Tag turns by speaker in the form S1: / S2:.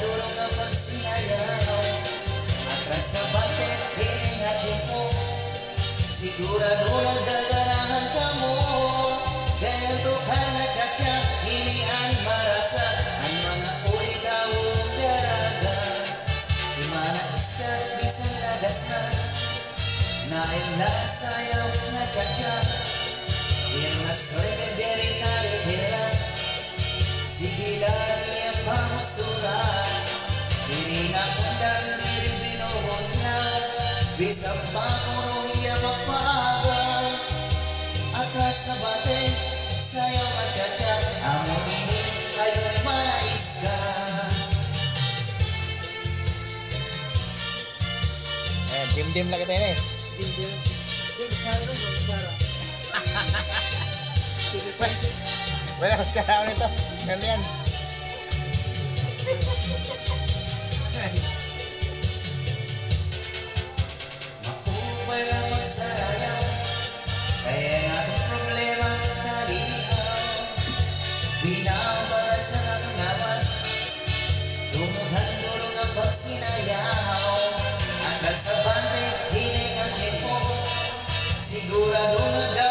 S1: dulo nga pagsinayaw. Atras sa bante, hiningadyo mo. Sigurado nagdaganahan ka mo. Ganto ka na chacha, hinian marasa. Ang mga ulitaw daraga. Di mana iskat, bisan nagas na. Naimla sayaw na chacha. Yang nasoy ka deri karitera. Sige lang niya pamusulan. Diri na kundang diri binuhod na. Bisang pakurong iya magpaaga. Atras sa bate, sayaw at chacha. Amon ini kayo ni manais ka.
S2: Ayan, dim-dim lang kita ini.
S3: Dim-dim. Dim-dim.
S2: Wala akong tsaraw nito. Ganyan.
S1: Maupay lang magsarayaw. Kaya natong problema nalihaw. Binabara sa nangabas. Tumuhan dulo nga pagsinayaw. At nasa bante, hiningadyo mo. Sigurado nga